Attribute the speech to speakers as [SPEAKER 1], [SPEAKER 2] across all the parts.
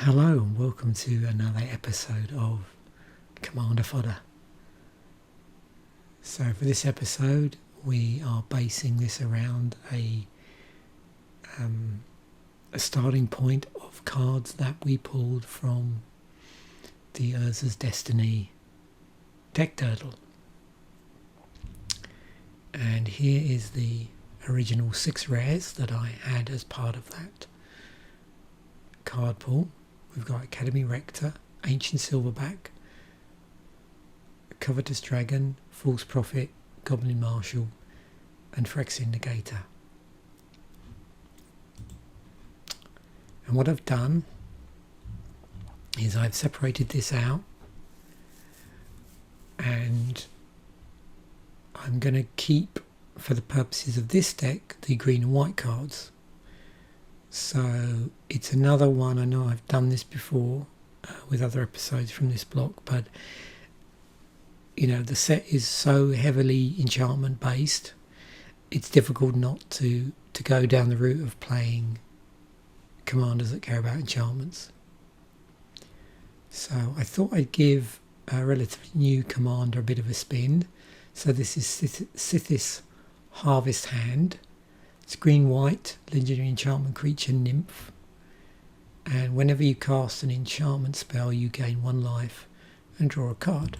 [SPEAKER 1] Hello and welcome to another episode of Commander Fodder. So for this episode we are basing this around a starting point of cards that we pulled from the Urza's Destiny deck turtle. And here is the original 6 rares that I had as part of that card pool. We've got Academy Rector, Ancient Silverback, Covetous Dragon, False Prophet, Goblin Marshal and Phyrexian Negator. And what I've done is I've separated this out and I'm going to keep, for the purposes of this deck, the green and white cards. So it's another one, I know I've done this before with other episodes from this block, but you know, the set is so heavily enchantment based, it's difficult not to go down the route of playing commanders that care about enchantments. So I thought I'd give a relatively new commander a bit of a spin. So this is Sythis Harvest Hand. It's green-white, legendary enchantment creature, nymph. And whenever you cast an enchantment spell, you gain 1 life and draw a card.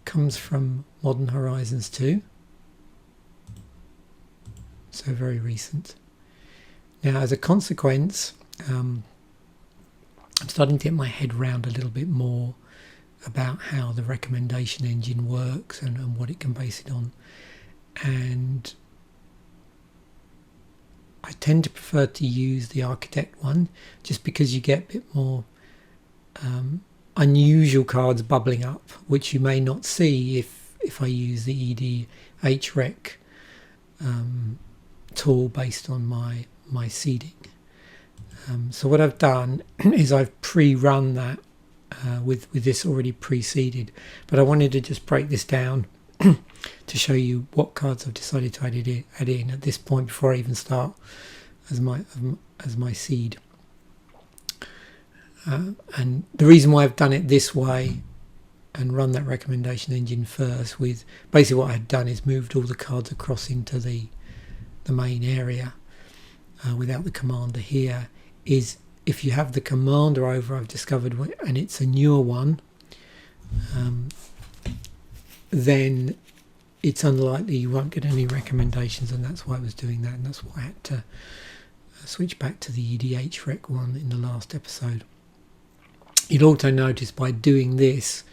[SPEAKER 1] Comes from Modern Horizons 2. So very recent. Now, as a consequence, I'm starting to get my head around a little bit more about how the recommendation engine works and what it can base it on. And I tend to prefer to use the Architect one just because you get a bit more unusual cards bubbling up, which you may not see if I use the EDH tool based on my seeding. So what I've done is I've pre-run that with this already pre-seeded, but I wanted to just break this down to show you what cards I've decided to add in at this point before I even start as my seed. And the reason why I've done it this way and run that recommendation engine first, with basically what I had done is moved all the cards across into the main area without the commander here, is if you have the commander over, I've discovered, and it's a newer one, then it's unlikely you won't get any recommendations, and that's why I was doing that, and that's why I had to switch back to the EDH rec one in the last episode. You'll also notice by doing this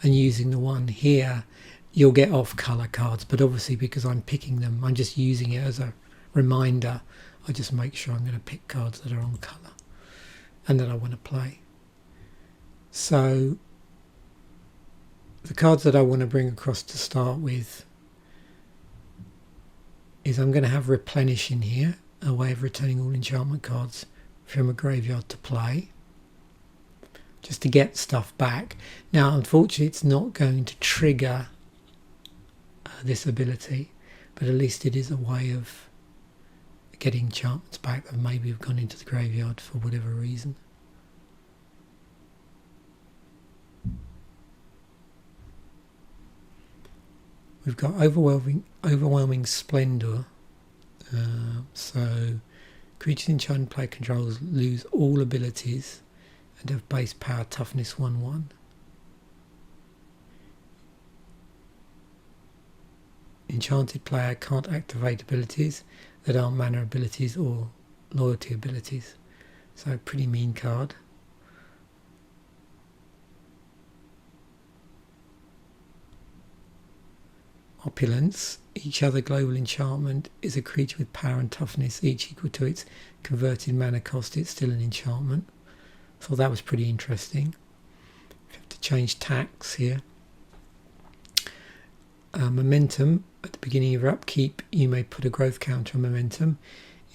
[SPEAKER 1] and using the one here, you'll get off colour cards, but obviously because I'm picking them, I'm just using it as a reminder. I just make sure I'm going to pick cards that are on colour and that I want to play. So the cards that I want to bring across to start with is I'm going to have Replenish in here, a way of returning all enchantment cards from a graveyard to play, just to get stuff back. Now unfortunately it's not going to trigger this ability, but at least it is a way of getting enchantments back that maybe have gone into the graveyard for whatever reason. We've got overwhelming Splendor. So creatures enchanted player controls lose all abilities and have base power toughness 1/1. Enchanted player can't activate abilities that aren't mana abilities or loyalty abilities. So pretty mean card. Opulence. Each other global enchantment is a creature with power and toughness, each equal to its converted mana cost. It's still an enchantment. Thought that was pretty interesting. You have to change tax here. Momentum. At the beginning of your upkeep, you may put a growth counter on momentum.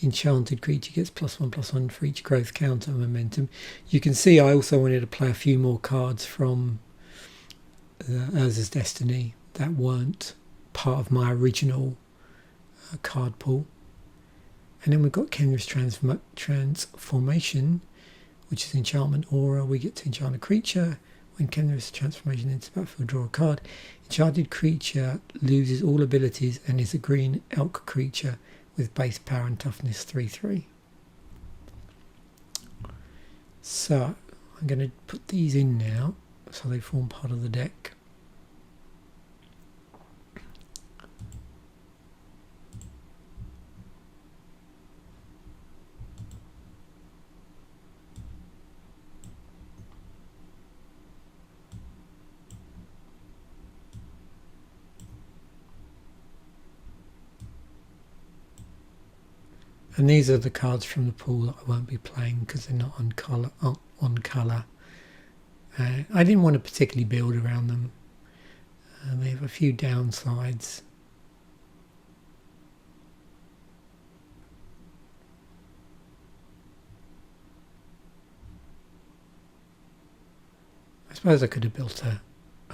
[SPEAKER 1] Enchanted creature gets +1/+1 for each growth counter on momentum. You can see I also wanted to play a few more cards from Urza's Destiny that weren't part of my original card pool. And then we've got Kenra's Transformation. which is enchantment aura. We get to enchant a creature. When there is a transformation into the battlefield, draw a card. Enchanted creature loses all abilities and is a green elk creature with base power and toughness 3/3. So I'm going to put these in now so they form part of the deck. And these are the cards from the pool that I won't be playing because they're not on colour. I didn't want to particularly build around them. They have a few downsides. I suppose I could have built a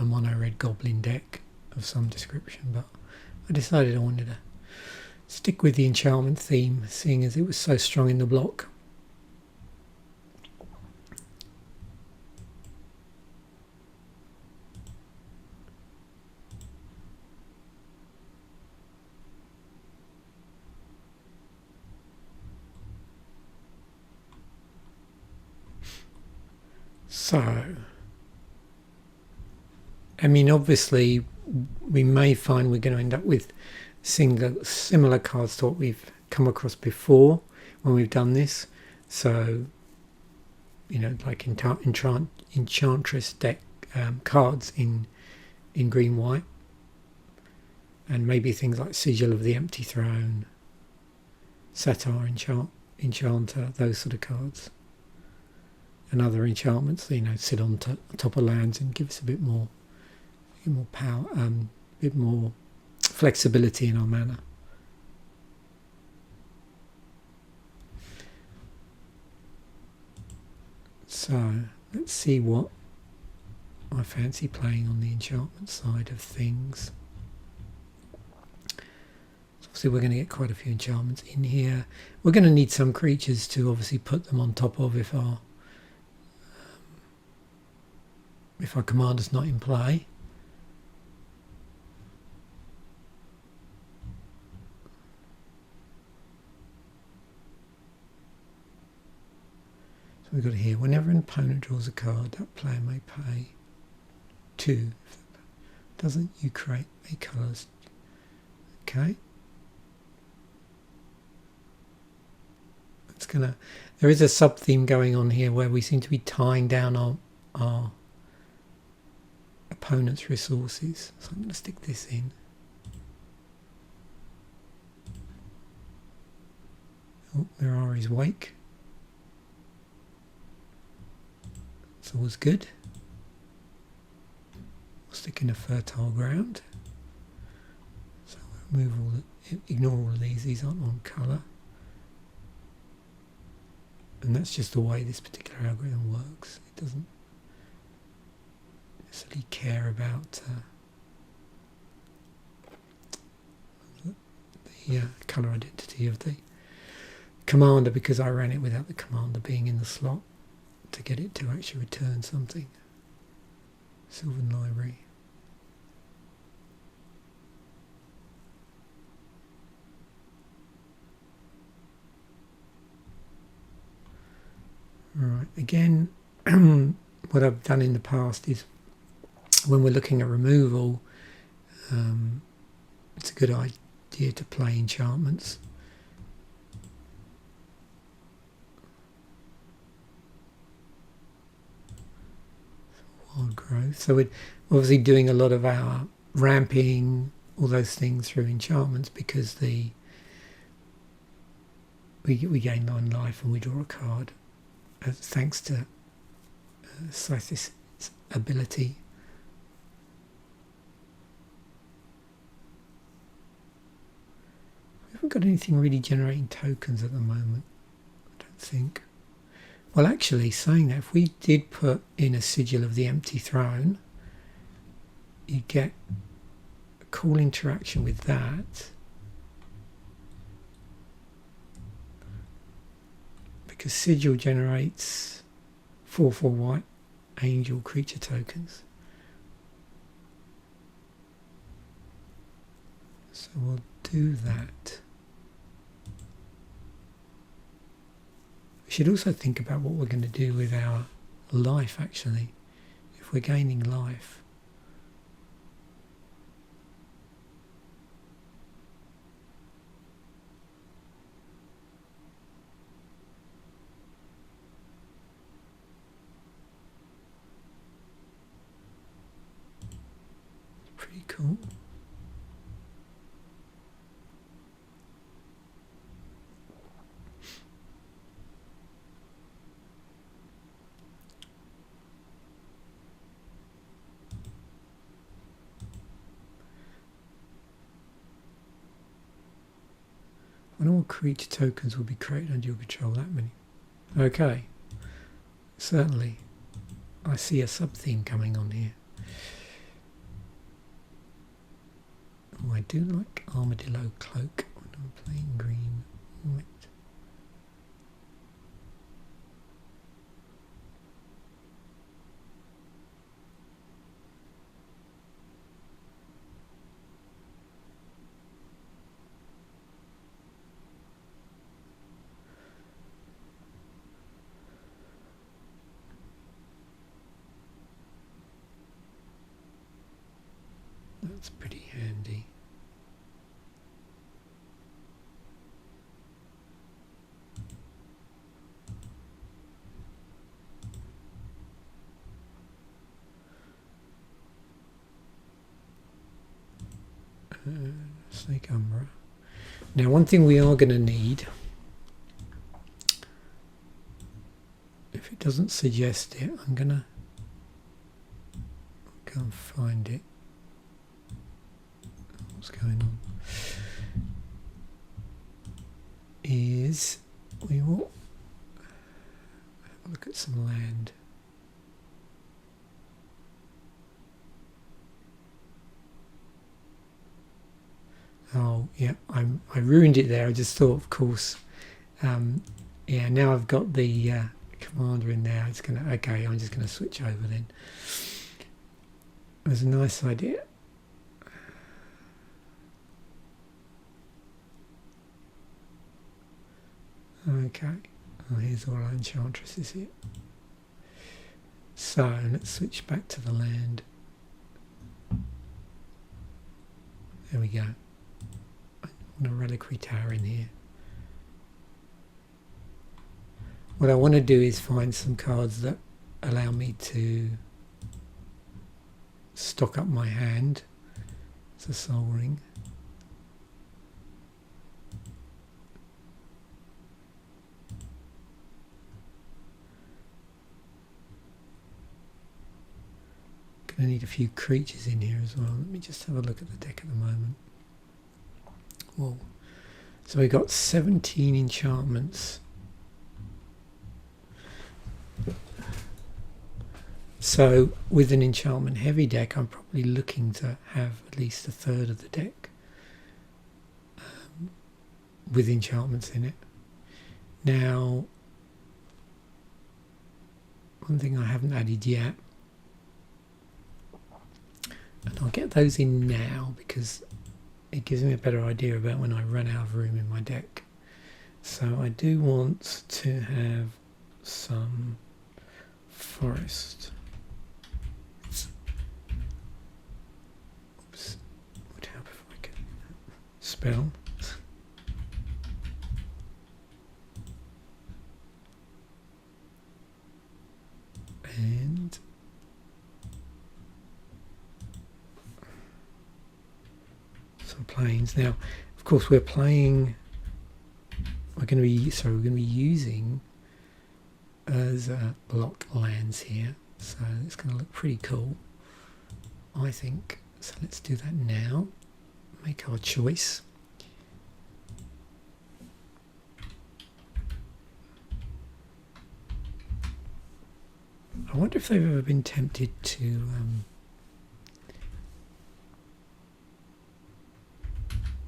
[SPEAKER 1] mono red goblin deck of some description, but I decided I wanted to stick with the enchantment theme, seeing as it was so strong in the block. So, I mean, obviously, we may find we're going to end up with similar cards to what we've come across before when we've done this. So, you know, like Enchantress deck cards in green white, and maybe things like Sigil of the Empty Throne, Satyr Enchanter, those sort of cards, and other enchantments that, you know, sit on top of lands and give us a bit more power, a bit more flexibility in our mana. So let's see what I fancy playing on the enchantment side of things. So obviously we're going to get quite a few enchantments in here. We're going to need some creatures to obviously put them on top of if our commander's not in play. So we've got here, whenever an opponent draws a card, that player may pay 2. If it doesn't, you create a colours. Okay. It's gonna. There is a sub theme going on here where we seem to be tying down our opponent's resources. So I'm going to stick this in. Oh, Mirari's Wake. It's always good. We'll stick in a fertile ground. So we'll remove ignore all of these. These aren't on colour. And that's just the way this particular algorithm works. It doesn't necessarily care about the colour identity of the commander, because I ran it without the commander being in the slot to get it to actually return something. Sylvan Library. Right, again, what I've done in the past is when we're looking at removal, it's a good idea to play enchantments. Wild growth. So we're obviously doing a lot of our ramping, all those things through enchantments, because we gain 9 life and we draw a card. Thanks to Sythis' ability. We haven't got anything really generating tokens at the moment, I don't think. Well, actually, saying that, if we did put in a Sigil of the Empty Throne, you get a cool interaction with that. Because Sigil generates 4/4 white angel creature tokens. So we'll do that. We should also think about what we're going to do with our life, actually. If we're gaining life. Pretty cool. When all creature tokens will be created under your control, that many. Okay, certainly. I see a sub-theme coming on here. Oh, I do like Armadillo Cloak when I'm playing green. White. That's pretty handy. Snake Umbra. Now, one thing we are going to need, if it doesn't suggest it, I'm going to go and find it. What's going on? Is we will have a look at some land. Oh yeah, I ruined it there. I just thought, of course, yeah. Now I've got the commander in there. It's gonna okay. I'm just gonna switch over then. It was a nice idea. Okay. Oh, here's all our enchantresses here. So let's switch back to the land. There we go. I want a reliquary tower in here. What I want to do is find some cards that allow me to stock up my hand. It's a soul ring. Gonna need a few creatures in here as well. Let me just have a look at the deck at the moment. Whoa. So we got 17 enchantments. So with an enchantment heavy deck, I'm probably looking to have at least a third of the deck with enchantments in it. Now, one thing I haven't added yet, and I'll get those in now because it gives me a better idea about when I run out of room in my deck. So I do want to have some forest. Oops. Would help if I could spell. And some planes. Now, of course, we're going to be using Urza blocked lands here, so it's going to look pretty cool, I think. So let's do that now. Make our choice. I wonder if they've ever been tempted to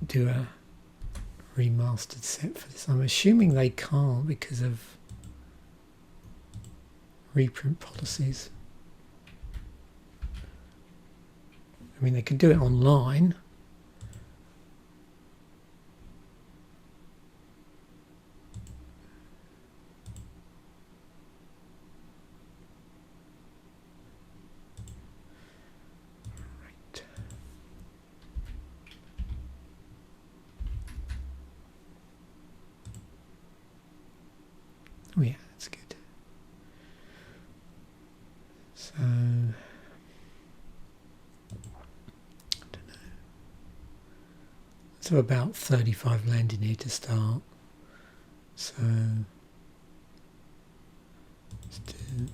[SPEAKER 1] do a remastered set for this. I'm assuming they can't because of reprint policies. I mean, they could do it online. Right. Oh yeah, that's good. So so about 35 land in here to start. So let's do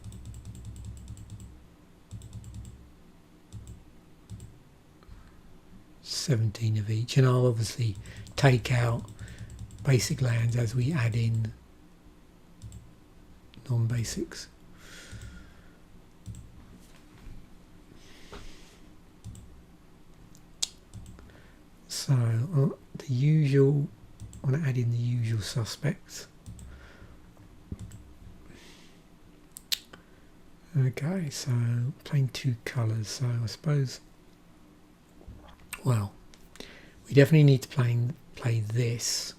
[SPEAKER 1] 17 of each, and I'll obviously take out basic lands as we add in non-basics. So the usual, I want to add in the usual suspects. Okay, so playing two colours, so I suppose, well, we definitely need to play this,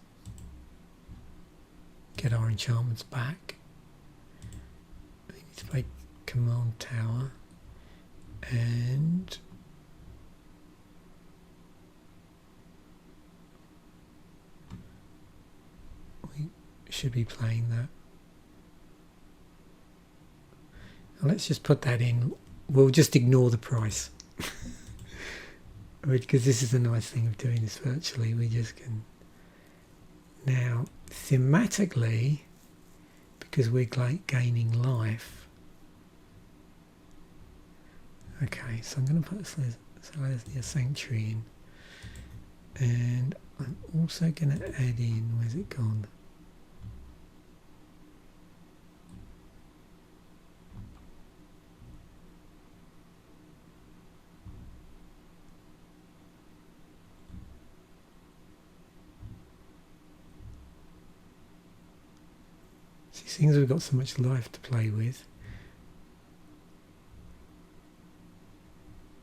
[SPEAKER 1] get our enchantments back. We need to play Command Tower, and we should be playing that. Now let's just put that in. We'll just ignore the price. Because this is the nice thing of doing this virtually. We just can. Now, thematically, because we're gaining life. Okay, so I'm going to put a Sanctuary in. And I'm also going to add in, where's it gone? Seeing as we've got so much life to play with,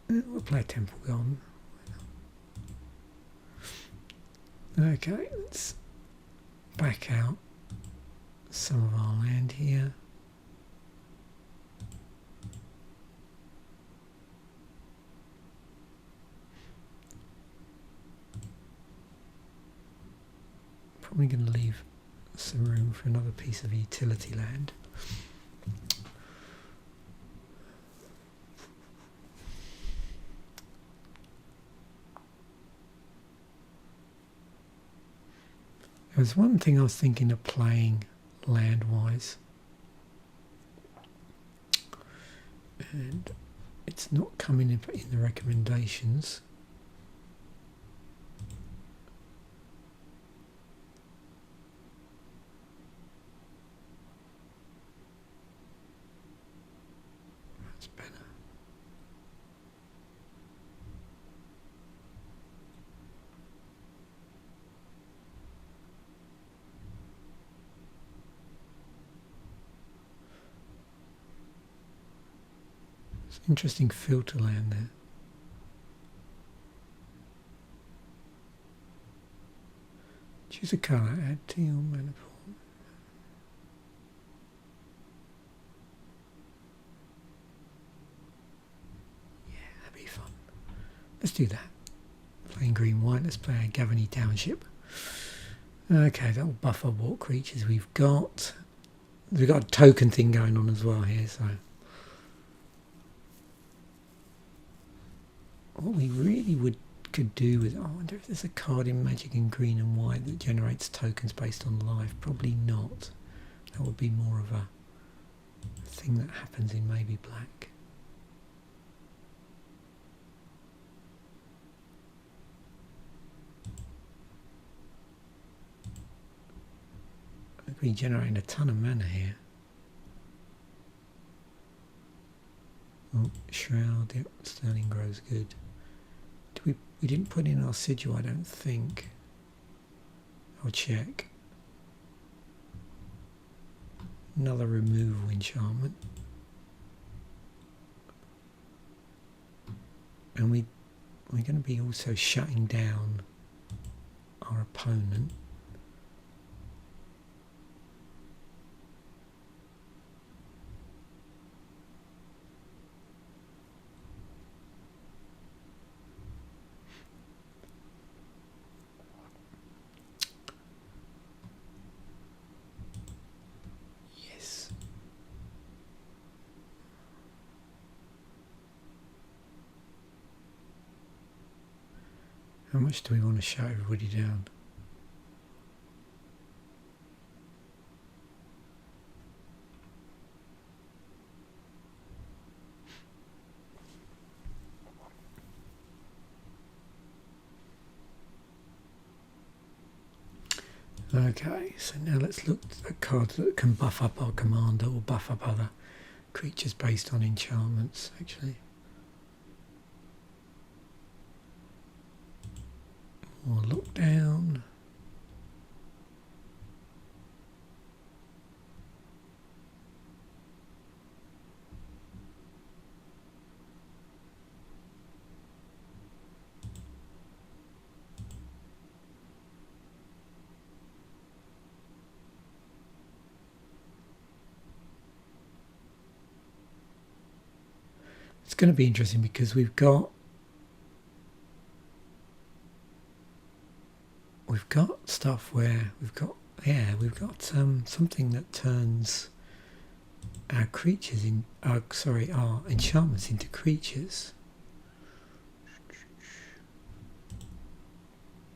[SPEAKER 1] we'll play a Temple Garden. Okay, let's back out some of our land here. Probably going to leave some room for another piece of utility land. There was one thing I was thinking of playing land-wise, and it's not coming in the recommendations. Interesting filter land there. Choose a colour, add to your mana pool. Yeah, that'd be fun. Let's do that. Playing green-white, let's play a Gavony Township. Okay, that'll buff our what creatures we've got. We've got a token thing going on as well here, so what we really could do is, I wonder if there's a card in Magic in green and white that generates tokens based on life. Probably not. That would be more of a thing that happens in maybe black. We're generating a ton of mana here. Oh, Shroud, yep, Sterling grows good. We didn't put in our sigil, I don't think. I'll check. Another removal enchantment. and we're going to be also shutting down our opponent. How much do we want to shut everybody down? Okay, so now let's look at cards that can buff up our commander or buff up other creatures based on enchantments, actually. More lockdown. It's going to be interesting because we've got stuff where we've got something that turns our creatures in our enchantments into creatures.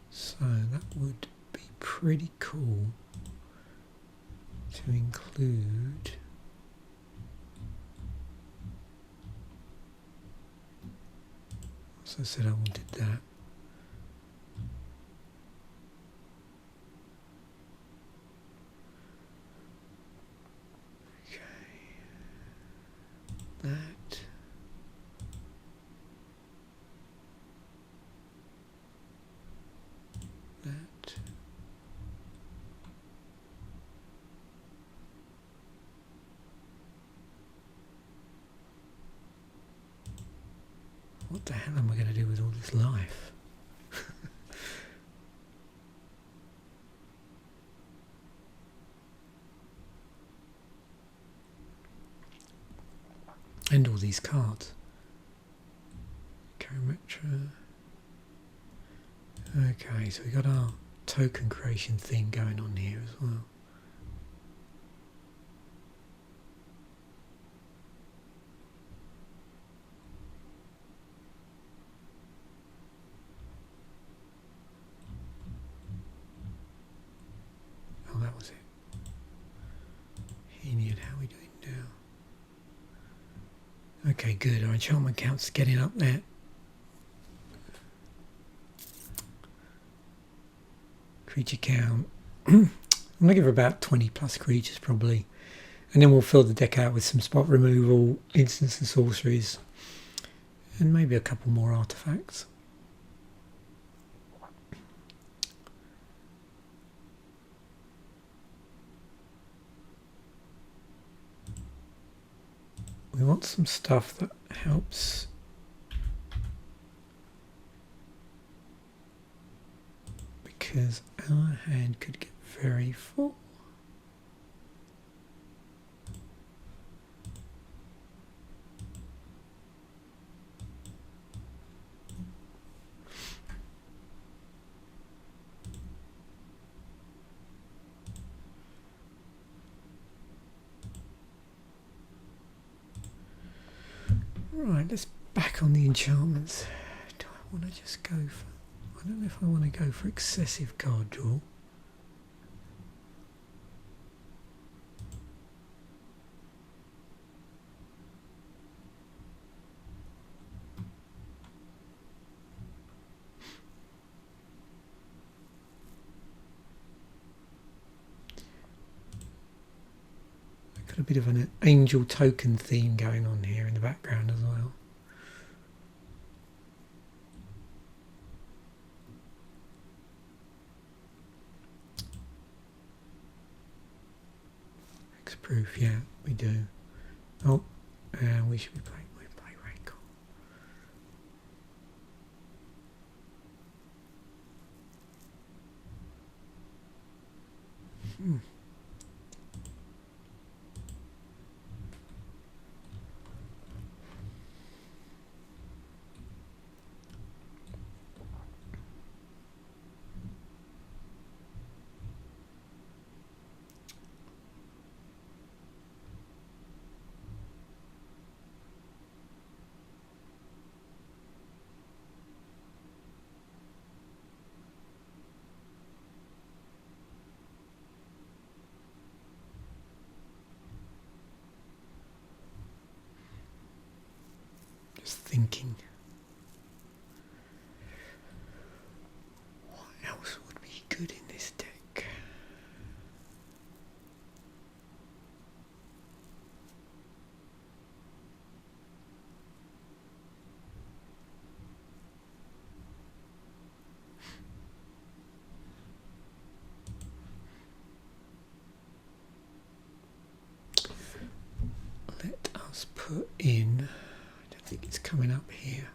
[SPEAKER 1] So that would be pretty cool to include. As I said, I wanted that. That. What the hell am I going to do with all this life? And all these cards. Karametra. Okay, so we got our token creation thing going on here as well. Oh, that was it. Heliod, how are we doing now? Okay, good. Our enchantment count's getting up there. Creature count. I'm going to give her about 20 plus creatures probably. And then we'll fill the deck out with some spot removal, instants and sorceries. And maybe a couple more artifacts. We want some stuff that helps because our hand could get very full. Right, let's back on the enchantments. Do I want to just go for... I don't know if I want to go for excessive card draw. Got a bit of an angel token theme going on here in the background as well. X-proof, yeah, we do. Oh, we should be playing. We play Rancor. Just thinking, what else would be good in this deck? Let us put in, I don't think it's coming up here.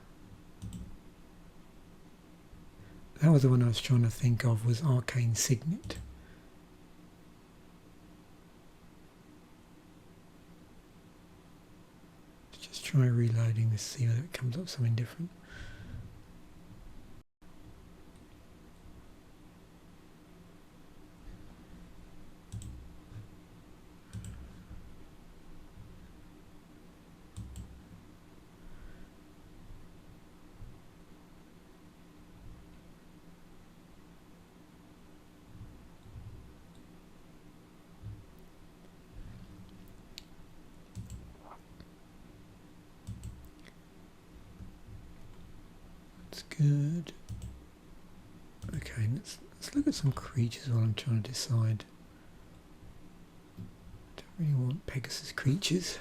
[SPEAKER 1] That was the one I was trying to think of, was Arcane Signet. Just try reloading this, see whether it comes up something different. Good. Okay, let's look at some creatures while I'm trying to decide. I don't really want Pegasus creatures.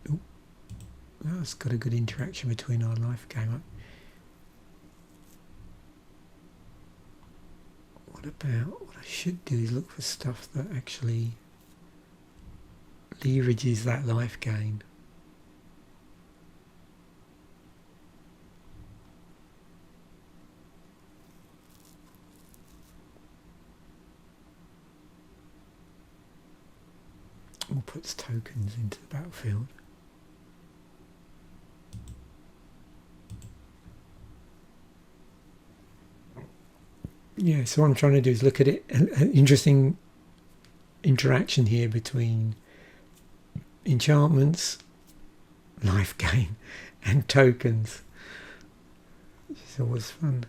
[SPEAKER 1] Ooh, that's got a good interaction between our life game. What I should do is look for stuff that actually leverages that life gain. Or puts tokens into the battlefield. Yeah, so what I'm trying to do is look at it, an interesting interaction here between enchantments, life gain, and tokens, which is always fun.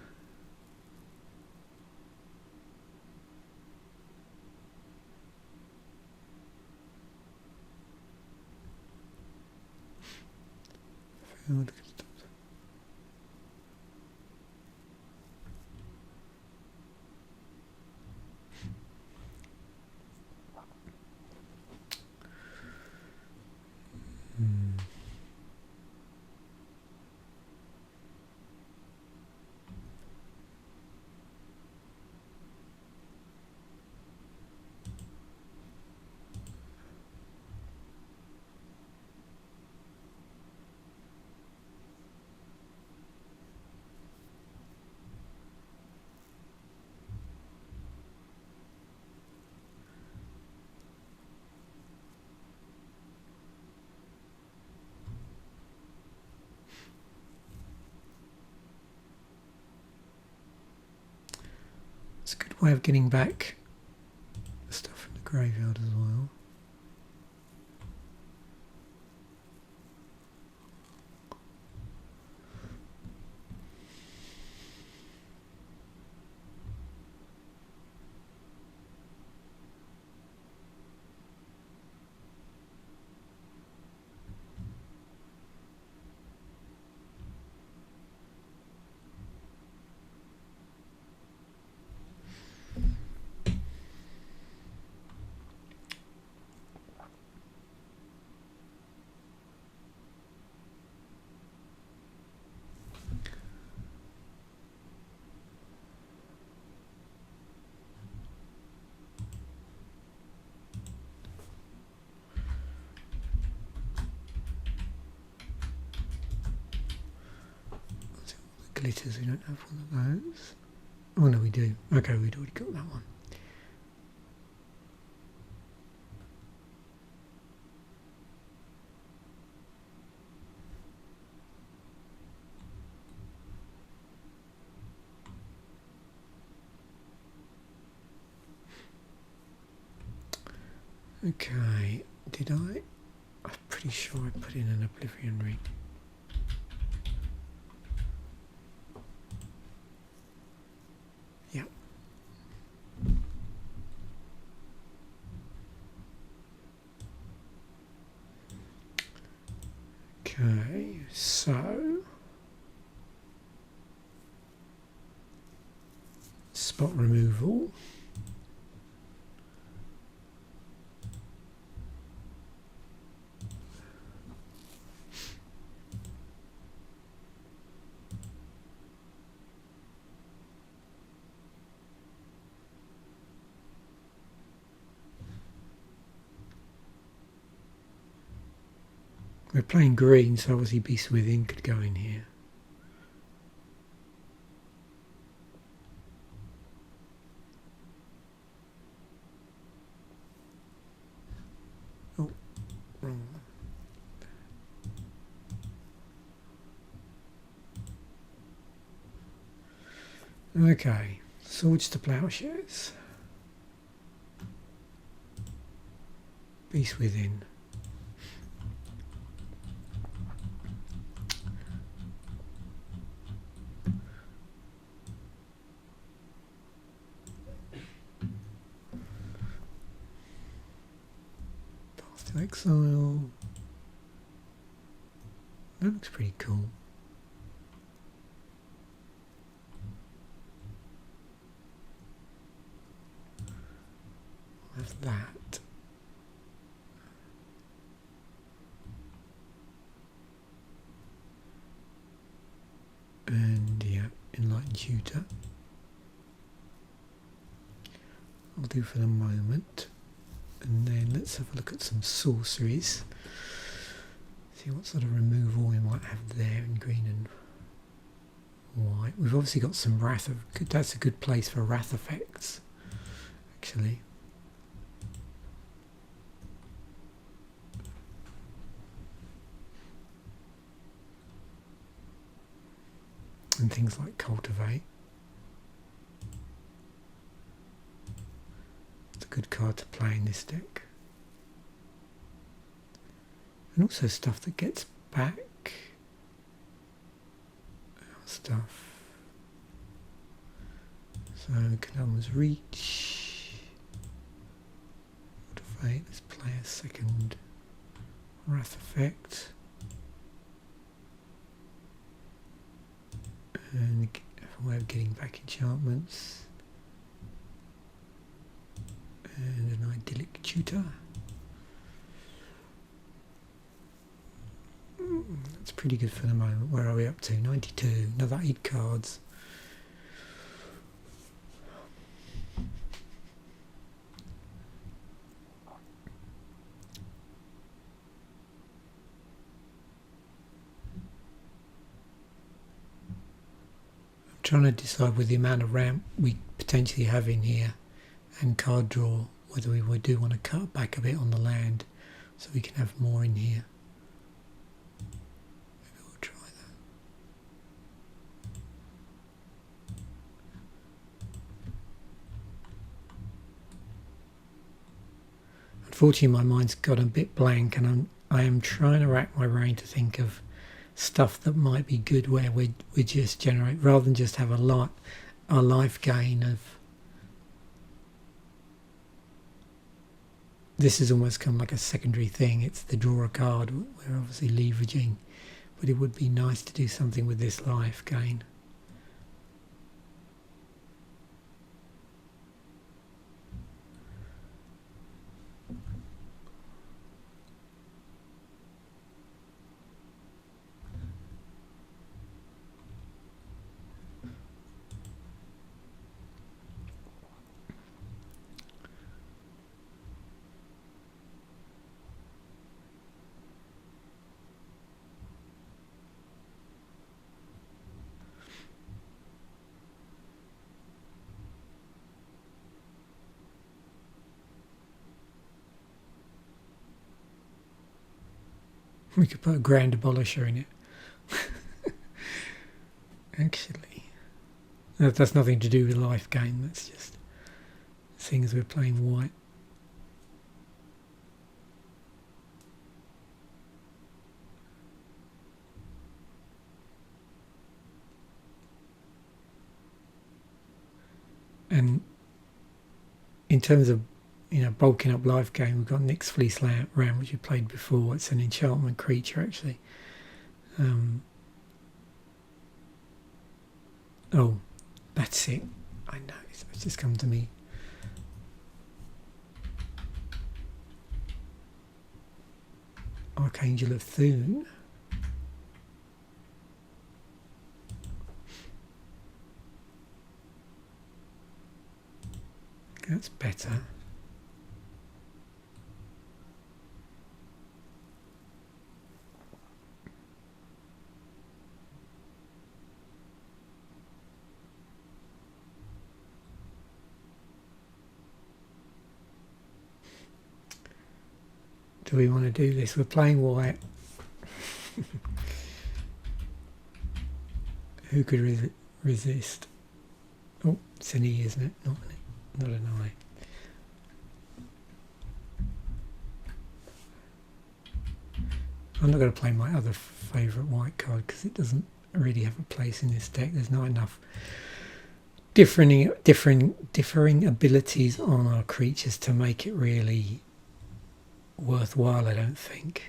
[SPEAKER 1] It's a good way of getting back the stuff from the graveyard as well. glitters. We don't have one of those. Oh no, we do. Okay, we'd already got that one. Okay, did I? I'm pretty sure I put in an Oblivion ring. Yeah. Okay, so spot removal. We're playing green, so obviously Beast Within could go in here. Oh, wrong one. Okay, Swords to Plowshares. Beast Within. Exile. That looks pretty cool. There's that. And yeah, Enlightened Tutor. I'll do for the moment. And then let's have a look at some sorceries. See what sort of removal we might have there in green and white. We've obviously got some wrath of. That's a good place for wrath effects, actually. And things like Cultivate. Good card to play in this deck. And also stuff that gets back stuff. So Kanama's Reach. Motivate, let's play a second Wrath effect. And a way of getting back enchantments. And an Idyllic Tutor. That's pretty good for the moment. Where are we up to? 92. Another 8 cards. I'm trying to decide with the amount of ramp we potentially have in here and card draw, whether we do want to cut back a bit on the land so we can have more in here. Maybe we'll try that. Unfortunately, my mind's got a bit blank, and I am trying to rack my brain to think of stuff that might be good where we just generate, rather than just have a life gain of. This has almost come like a secondary thing. It's the draw a card. We're obviously leveraging, but it would be nice to do something with this life gain. We could put a Grand Abolisher in it. Actually, that's nothing to do with life gain. That's just seeing as we're playing white. And in terms of, bulking up life gain, we've got Nyx Fleece Ram, which we played before. It's an enchantment creature, actually. Oh, that's it. I know, it's just come to me. Archangel of Thune. That's better. Do we want to do this? We're playing white. Who could resist? Oh, it's an E, isn't it? Not an I. I'm not going to play my other favourite white card because it doesn't really have a place in this deck. There's not enough differing abilities on our creatures to make it really worthwhile, I don't think.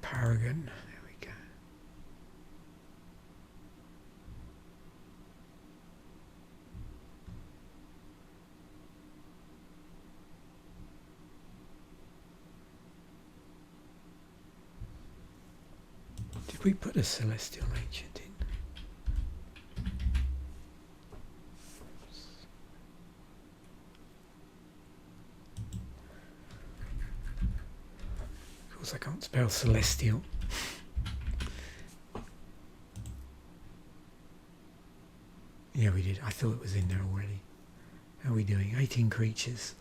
[SPEAKER 1] Paragon, there we go. Did we put a Celestial Ancient in? Of course I can't spell Celestial. Yeah, we did. I thought it was in there already. How are we doing? 18 creatures.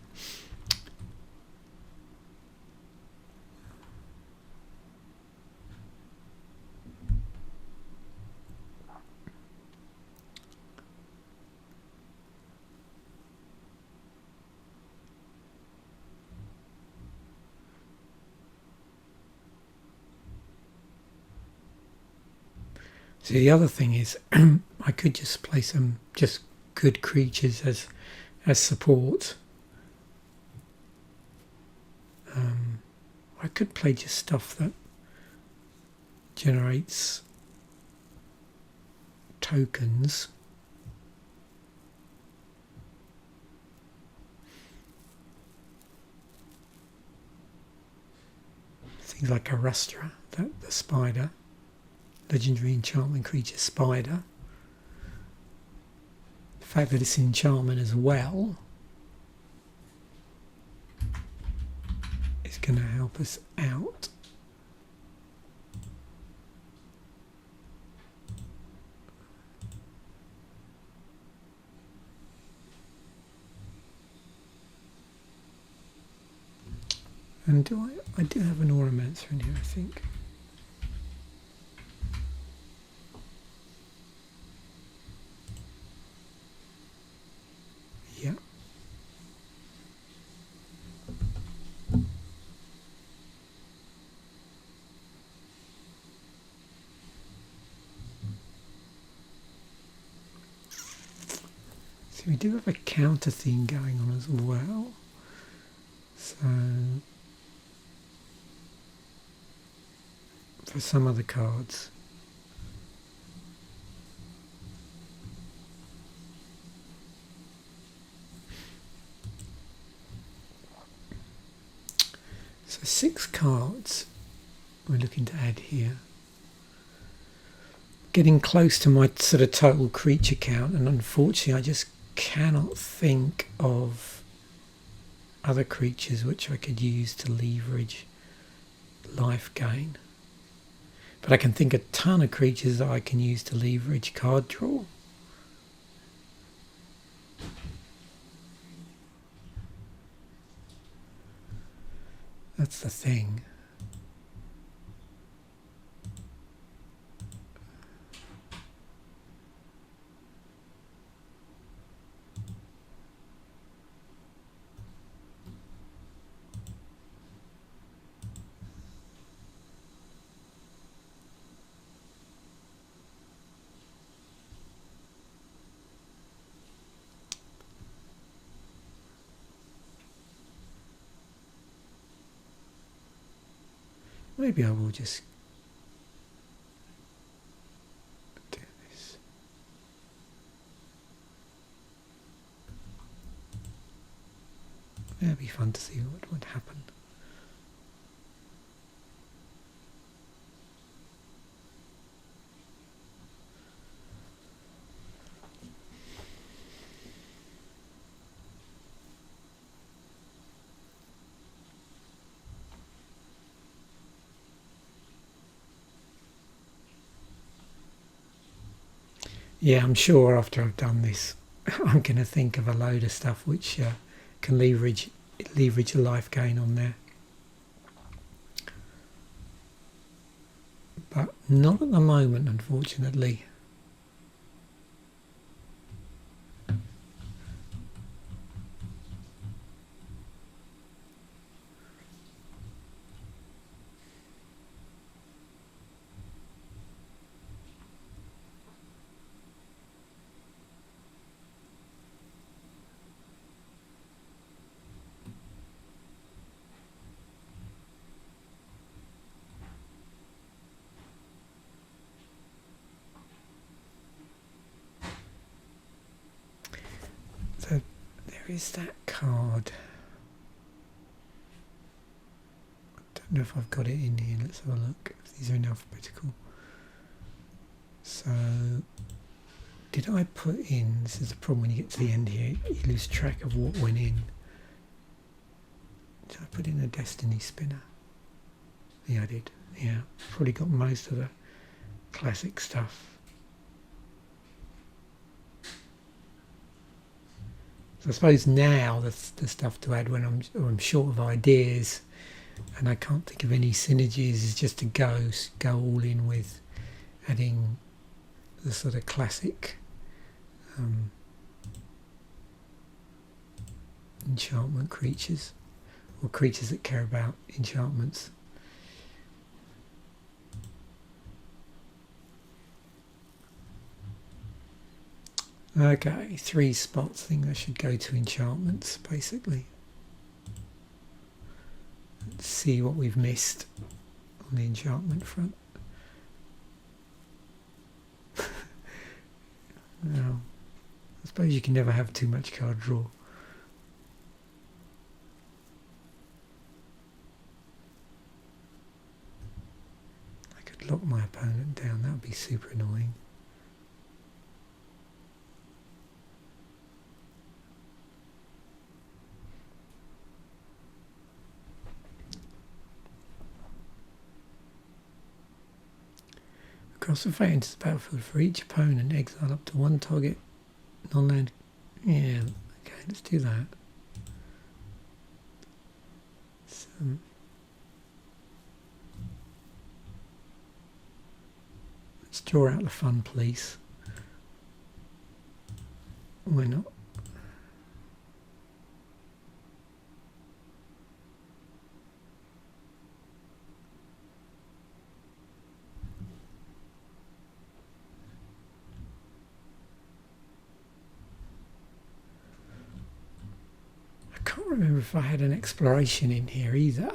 [SPEAKER 1] So the other thing is, I could just play some just good creatures as support. I could play just stuff that generates tokens. Things like Arasta, the spider. Legendary enchantment creature spider. The fact that it's an enchantment as well is going to help us out. And I do have an Auramancer in here, I think. Yeah. So we do have a counter theme going on as well. So for some of the cards, so 6 cards we're looking to add here. Getting close to my sort of total creature count, and unfortunately I just cannot think of other creatures which I could use to leverage life gain. But I can think a ton of creatures that I can use to leverage card draw. That's the thing. Maybe I will just do this. It'll be fun to see what would happen. Yeah, I'm sure after I've done this, I'm going to think of a load of stuff which can leverage a life gain on there. But not at the moment, unfortunately. So there is that card. I don't know if I've got it in here. Let's have a look. These are in alphabetical. So did I put in, this is the problem when you get to the end here, you lose track of what went in. Did I put in a Destiny Spinner? Yeah, I did. Yeah, probably got most of the classic stuff. So I suppose now the stuff to add when I'm short of ideas and I can't think of any synergies is just to go all in with adding the sort of classic enchantment creatures, or creatures that care about enchantments. Okay, 3 spots. I think that should go to enchantments, basically. Let's see what we've missed on the enchantment front. Now, I suppose you can never have too much card draw. I could lock my opponent down, that would be super annoying. Across the fate into the battlefield for each opponent, exile up to 1 target non-land. Yeah, okay, let's do that. So, let's draw out the fun, please. Why not? I can't remember if I had an exploration in here either.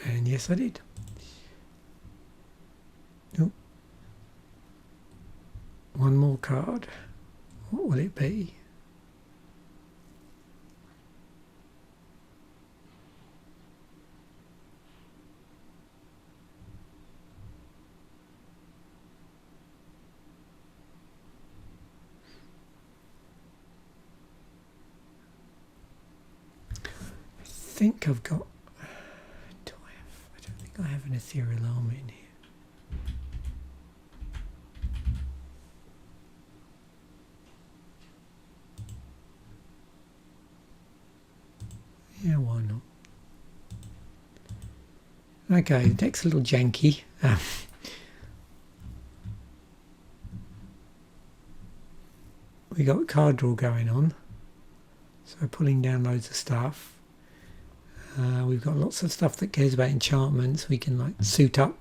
[SPEAKER 1] And yes, I did. Oh. One more card. What will it be? I think I've got... Do I have... I don't think I have an Ethereal Armor in here. Yeah, why not? Okay, the deck's a little janky. We got card draw going on, so pulling down loads of stuff. We've got lots of stuff that cares about enchantments. We can like suit up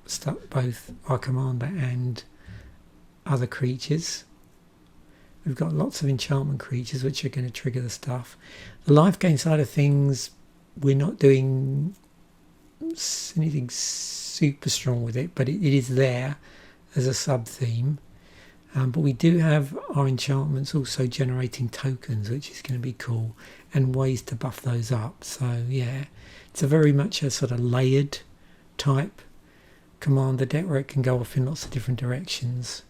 [SPEAKER 1] both our commander and other creatures. We've got lots of enchantment creatures which are going to trigger the stuff. The life gain side of things, we're not doing anything super strong with it, but it is there as a sub-theme. But we do have our enchantments also generating tokens, which is going to be cool, and ways to buff those up. So yeah, it's a very much a sort of layered type commander deck where it can go off in lots of different directions.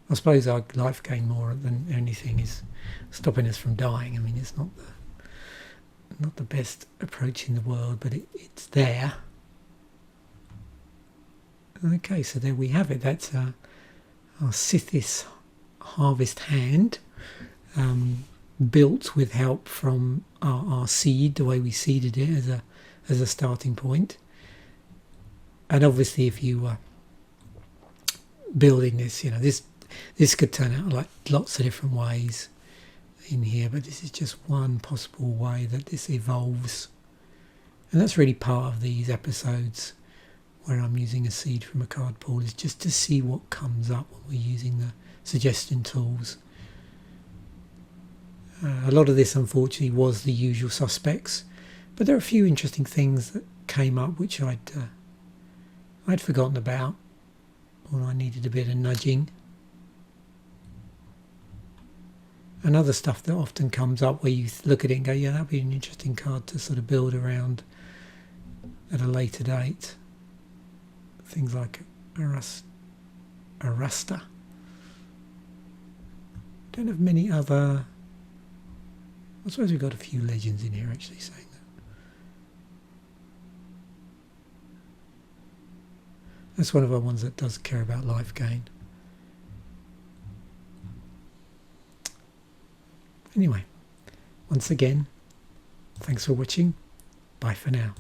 [SPEAKER 1] I suppose our life gain more than anything is stopping us from dying. I mean, it's not the best approach in the world, but it's there. Okay, so there we have it. That's our Sythis harvest hand, built with help from our seed, the way we seeded it as a starting point. And obviously, if you were building this, you know, this could turn out like lots of different ways in here, but this is just one possible way that this evolves. And that's really part of these episodes where I'm using a seed from a card pool, is just to see what comes up when we're using the suggestion tools. A lot of this unfortunately was the usual suspects, but there are a few interesting things that came up which I'd forgotten about, or I needed a bit of nudging. And other stuff that often comes up where you look at it and go, yeah, that'd be an interesting card to sort of build around at a later date. Things like Arasta. Don't have many other... I suppose we've got a few legends in here actually saying that. That's one of our ones that does care about life gain. Anyway, once again, thanks for watching. Bye for now.